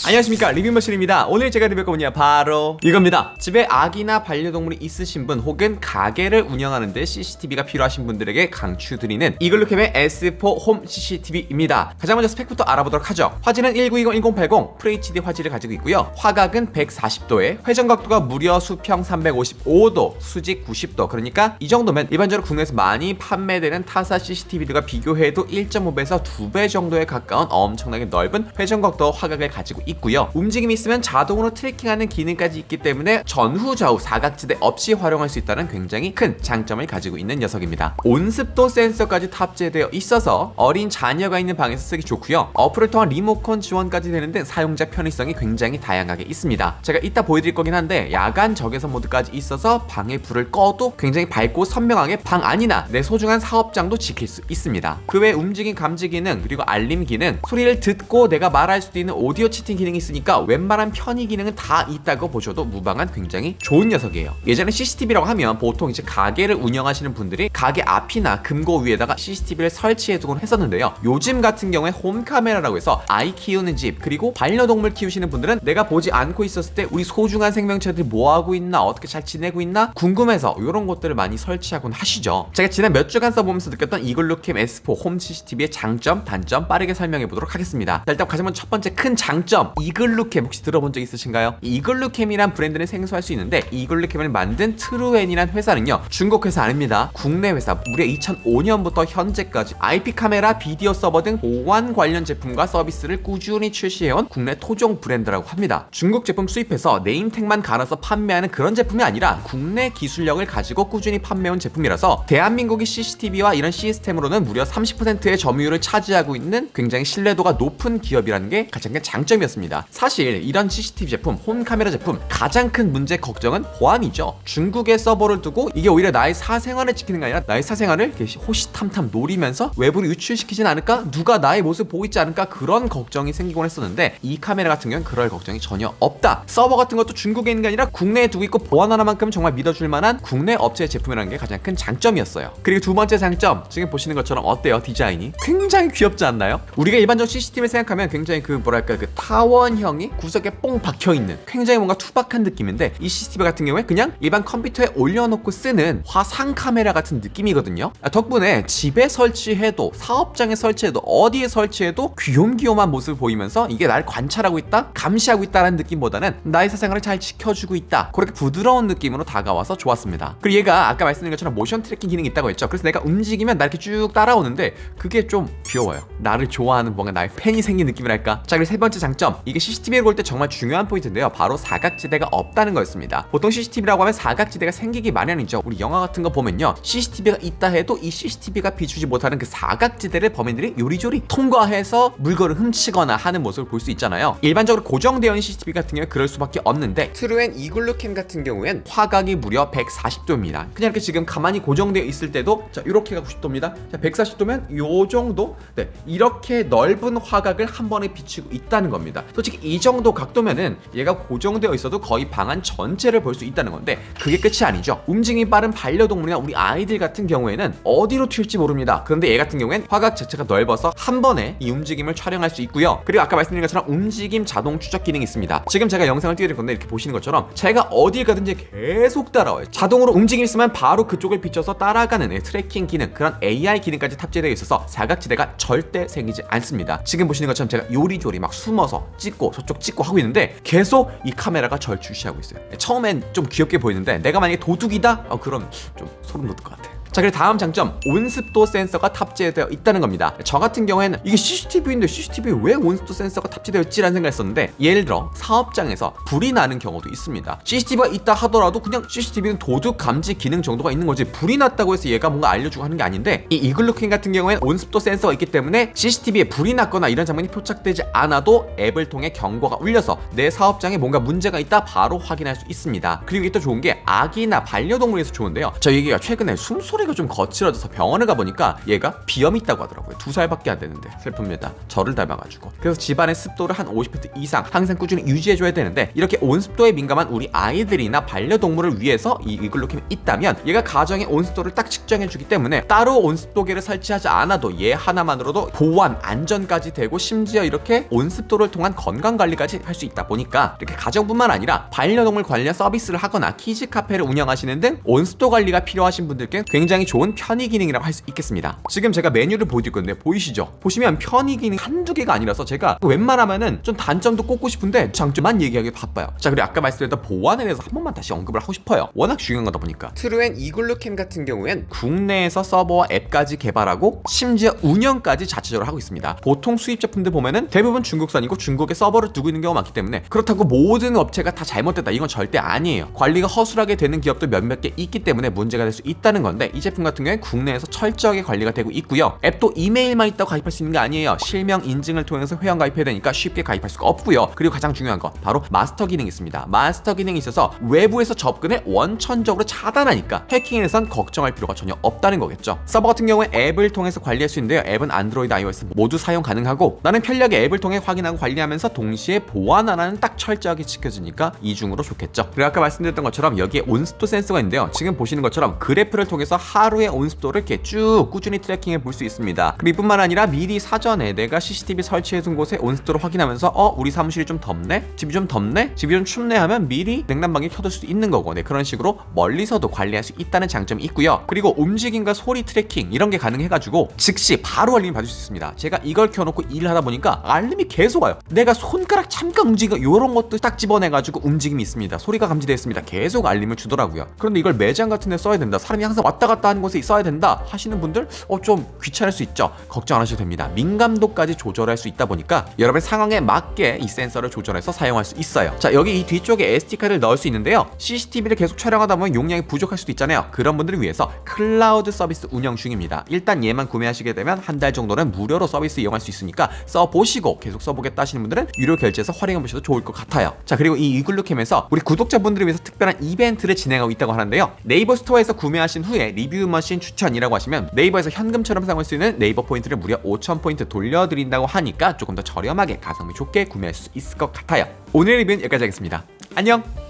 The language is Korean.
안녕하십니까, 리뷰머신입니다. 오늘 제가 리뷰할 거는요 바로 이겁니다. 집에 아기나 반려동물이 있으신 분 혹은 가게를 운영하는데 CCTV가 필요하신 분들에게 강추드리는 이글루캠의 S4 홈 CCTV입니다. 가장 먼저 스펙부터 알아보도록 하죠. 화질은 1920-1080 FHD 화질을 가지고 있고요. 화각은 140도에 회전각도가 무려 수평 355도, 수직 90도. 그러니까 이 정도면 일반적으로 국내에서 많이 판매되는 타사 CCTV들과 비교해도 1.5배에서 2배 정도에 가까운 엄청나게 넓은 회전각도 화각을 가지고 있고요. 움직임이 있으면 자동으로 트래킹하는 기능까지 있기 때문에 전후 좌우 사각지대 없이 활용할 수 있다는 굉장히 큰 장점을 가지고 있는 녀석입니다. 온습도 센서까지 탑재되어 있어서 어린 자녀가 있는 방에서 쓰기 좋고요. 어플을 통한 리모컨 지원까지 되는 등 사용자 편의성이 굉장히 다양하게 있습니다. 제가 이따 보여드릴 거긴 한데 야간 적외선 모드까지 있어서 방에 불을 꺼도 굉장히 밝고 선명하게 방 안이나 내 소중한 사업장도 지킬 수 있습니다. 그 외 움직임 감지 기능 그리고 알림 기능, 소리를 듣고 내가 말할 수도 있는 오디오 채팅 기능이 있으니까 웬만한 편의 기능은 다 있다고 보셔도 무방한 굉장히 좋은 녀석이에요. 예전에 CCTV라고 하면 보통 이제 가게를 운영하시는 분들이 가게 앞이나 금고 위에다가 CCTV를 설치해두곤 했었는데요. 요즘 같은 경우에 홈카메라라고 해서 아이 키우는 집 그리고 반려동물 키우시는 분들은 내가 보지 않고 있었을 때 우리 소중한 생명체들이 뭐하고 있나, 어떻게 잘 지내고 있나 궁금해서 이런 것들을 많이 설치하곤 하시죠. 제가 지난 몇 주간 써보면서 느꼈던 이글루캠 S4 홈 CCTV의 장점, 단점 빠르게 설명해 보도록 하겠습니다. 자, 일단 가장 먼저 첫 번째 큰 장점, 이글루캠 혹시 들어본 적 있으신가요? 이글루캠이란 브랜드는 생소할 수 있는데 이글루캠을 만든 트루엔이란 회사는요 중국 회사 아닙니다. 국내 회사. 무려 2005년부터 현재까지 IP 카메라, 비디오 서버 등 보안 관련 제품과 서비스를 꾸준히 출시해온 국내 토종 브랜드라고 합니다. 중국 제품 수입해서 네임택만 갈아서 판매하는 그런 제품이 아니라 국내 기술력을 가지고 꾸준히 판매해온 제품이라서 대한민국의 CCTV와 이런 시스템으로는 무려 30%의 점유율을 차지하고 있는 굉장히 신뢰도가 높은 기업이라는 게 가장 큰 장점이었습니다. 사실 이런 CCTV 제품, 홈카메라 제품 가장 큰 문제 걱정은 보안이죠. 중국에 서버를 두고 이게 오히려 나의 사생활을 지키는 게 아니라 나의 사생활을 호시탐탐 노리면서 외부로 유출시키진 않을까? 누가 나의 모습 보고 있지 않을까? 그런 걱정이 생기곤 했었는데 이 카메라 같은 경우는 그럴 걱정이 전혀 없다. 서버 같은 것도 중국에 있는 게 아니라 국내에 두고 있고 보안 하나만큼 정말 믿어줄 만한 국내 업체의 제품이라는 게 가장 큰 장점이었어요. 그리고 두 번째 장점, 지금 보시는 것처럼 어때요? 디자인이 굉장히 귀엽지 않나요? 우리가 일반적으로 CCTV를 생각하면 굉장히 그 타원형이 구석에 뽕 박혀있는 굉장히 뭔가 투박한 느낌인데 이 CCTV 같은 경우에 그냥 일반 컴퓨터에 올려놓고 쓰는 화상 카메라 같은 느낌이거든요. 덕분에 집에 설치해도 사업장에 설치해도 어디에 설치해도 귀염귀염한 모습을 보이면서 이게 날 관찰하고 있다, 감시하고 있다라는 느낌보다는 나의 사생활을 잘 지켜주고 있다, 그렇게 부드러운 느낌으로 다가와서 좋았습니다. 그리고 얘가 아까 말씀드린 것처럼 모션 트래킹 기능이 있다고 했죠. 그래서 내가 움직이면 나 이렇게 쭉 따라오는데 그게 좀 귀여워요. 나를 좋아하는 뭔가 나의 팬이 생긴 느낌이랄까. 자, 그리고 세 번째 장점, 이게 CCTV를 볼 때 정말 중요한 포인트인데요. 바로 사각지대가 없다는 거였습니다. 보통 CCTV라고 하면 사각지대가 생기기 마련이죠. 우리 영화 같은 거 보면요, CCTV가 있다 해도 이 CCTV가 비추지 못하는 그 사각지대를 범인들이 요리조리 통과해서 물건을 훔치거나 하는 모습을 볼 수 있잖아요. 일반적으로 고정되어 있는 CCTV 같은 경우에 그럴 수밖에 없는데 트루엔 이글루캠 같은 경우엔 화각이 무려 140도입니다. 그냥 이렇게 지금 가만히 고정되어 있을 때도 자, 이렇게가 90도입니다. 자, 140도면 요 정도, 네, 이렇게 넓은 화각을 한 번에 비추고 있다는 겁니다. 솔직히 이 정도 각도면은 얘가 고정되어 있어도 거의 방 안 전체를 볼 수 있다는 건데 그게 끝이 아니죠. 움직임이 빠른 반려동물이나 우리 아이들 같은 경우에는 어디로 튈지 모릅니다. 그런데 얘 같은 경우엔 화각 자체가 넓어서 한 번에 이 움직임을 촬영할 수 있고요. 그리고 아까 말씀드린 것처럼 움직임 자동 추적 기능이 있습니다. 지금 제가 영상을 띄워드릴 건데 이렇게 보시는 것처럼 제가 어딜 가든지 계속 따라와요. 자동으로 움직임 있으면 바로 그쪽을 비춰서 따라가는 트래킹 기능, 그런 AI 기능까지 탑재되어 있어서 사각지대가 절대 생기지 않습니다. 지금 보시는 것처럼 제가 요리조리 막 숨어서 찍고 저쪽 찍고 하고 있는데 계속 이 카메라가 절 주시하고 있어요. 처음엔 좀 귀엽게 보이는데 내가 만약에 도둑이다? 그럼 좀 소름 돋을 것 같아. 자, 그리고 다음 장점, 온습도 센서가 탑재되어 있다는 겁니다. 저 같은 경우에는 이게 CCTV인데 CCTV에 왜 온습도 센서가 탑재되어 있지라는 생각을 했었는데 예를 들어 사업장에서 불이 나는 경우도 있습니다. CCTV가 있다 하더라도 그냥 CCTV는 도둑 감지 기능 정도가 있는 거지 불이 났다고 해서 얘가 뭔가 알려주고 하는 게 아닌데 이 이글루캠 같은 경우에는 온습도 센서가 있기 때문에 CCTV에 불이 났거나 이런 장면이 포착되지 않아도 앱을 통해 경고가 울려서 내 사업장에 뭔가 문제가 있다 바로 확인할 수 있습니다. 그리고 이게 또 좋은 게 아기나 반려동물에서 좋은데요. 저 얘기가 최근에 숨소리가 상태가 좀 거칠어져서 병원을 가보니까 얘가 비염이 있다고 하더라고요. 2살밖에 안 되는데 슬픕니다. 저를 닮아가지고. 그래서 집안의 습도를 한 50% 이상 항상 꾸준히 유지해줘야 되는데 이렇게 온습도에 민감한 우리 아이들이나 반려동물을 위해서 이 이글루캠이 있다면 얘가 가정의 온습도를 딱 측정해주기 때문에 따로 온습도계를 설치하지 않아도 얘 하나만으로도 보완, 안전까지 되고 심지어 이렇게 온습도를 통한 건강관리까지 할 수 있다 보니까 이렇게 가정뿐만 아니라 반려동물 관련 서비스를 하거나 키즈 카페를 운영하시는 등 온습도 관리가 필요하신 분들께 굉장히 좋은 편의 기능이라고 할 수 있겠습니다. 지금 제가 메뉴를 보여드릴 건데 보이시죠? 보시면 편의 기능 한두 개가 아니라서 제가 웬만하면은 좀 단점도 꼽고 싶은데 장점만 얘기하기 바빠요. 자, 그리고 아까 말씀드렸던 보안에 대해서 한 번만 다시 언급을 하고 싶어요. 워낙 중요한 거다 보니까. 트루엔 이글루캠 같은 경우엔 국내에서 서버와 앱까지 개발하고 심지어 운영까지 자체적으로 하고 있습니다. 보통 수입 제품들 보면은 대부분 중국산이고 중국에 서버를 두고 있는 경우가 많기 때문에 그렇다고 모든 업체가 다 잘못됐다 이건 절대 아니에요. 관리가 허술하게 되는 기업도 몇몇 개 있기 때문에 문제가 될 수 있다는 건데 이 제품 같은 경우엔 국내에서 철저하게 관리가 되고 있고요. 앱도 이메일만 있다고 가입할 수 있는 게 아니에요. 실명 인증을 통해서 회원 가입해야 되니까 쉽게 가입할 수가 없고요. 그리고 가장 중요한 거 바로 마스터 기능이 있습니다. 마스터 기능이 있어서 외부에서 접근을 원천적으로 차단하니까 해킹에 대해선 걱정할 필요가 전혀 없다는 거겠죠. 서버 같은 경우에 앱을 통해서 관리할 수 있는데요. 앱은 안드로이드, iOS 모두 사용 가능하고 나는 편리하게 앱을 통해 확인하고 관리하면서 동시에 보안 하나는 딱 철저하게 지켜지니까 이중으로 좋겠죠. 그리고 아까 말씀드렸던 것처럼 여기에 온습도 센서가 있는데요. 지금 보시는 것처럼 그래프를 통해서 하루의 온습도를 이렇게 쭉 꾸준히 트래킹해 볼 수 있습니다. 그리고 이뿐만 아니라 미리 사전에 내가 CCTV 설치해둔 곳의 온습도를 확인하면서 우리 사무실이 좀 덥네? 집이 좀 덥네? 집이 좀 춥네 하면 미리 냉난방에 켜둘 수 있는 거고 그런 식으로 멀리서도 관리할 수 있다는 장점이 있고요. 그리고 움직임과 소리 트래킹 이런 게 가능해가지고 즉시 바로 알림을 받을 수 있습니다. 제가 이걸 켜놓고 일을 하다 보니까 알림이 계속 와요. 내가 손가락 잠깐 움직이고 이런 것도 딱 집어내가지고 움직임이 있습니다. 소리가 감지되어 있습니다. 계속 알림을 주더라고요. 그런데 이걸 매장 같은 데 써야 된다. 사람이 항상 왔다 갔다 하는 곳에 써야 된다 하시는 분들 좀 귀찮을 수 있죠. 걱정 안 하셔도 됩니다. 민감도까지 조절할 수 있다 보니까 여러분의 상황에 맞게 이 센서를 조절해서 사용할 수 있어요. 자, 여기 이 뒤쪽에 SD카드를 넣을 수 있는데요. CCTV를 계속 촬영하다 보면 용량이 부족할 수도 있잖아요. 그런 분들을 위해서 클라우드 서비스 운영 중입니다. 일단 얘만 구매하시게 되면 한 달 정도는 무료로 서비스 이용할 수 있으니까 써보시고 계속 써보겠다 하시는 분들은 유료 결제해서 활용해보셔도 좋을 것 같아요. 자, 그리고 이 이글루캠에서 우리 구독자분들을 위해서 특별한 이벤트를 진행하고 있다고 하는데요. 네이버 스토어에서 구매하신 후에 리뷰 머신 추천이라고 하시면 네이버에서 현금처럼 사용할 수 있는 네이버 포인트를 무려 5,000포인트 돌려드린다고 하니까 조금 더 저렴하게 가성비 좋게 구매할 수 있을 것 같아요. 오늘 리뷰는 여기까지 하겠습니다. 안녕!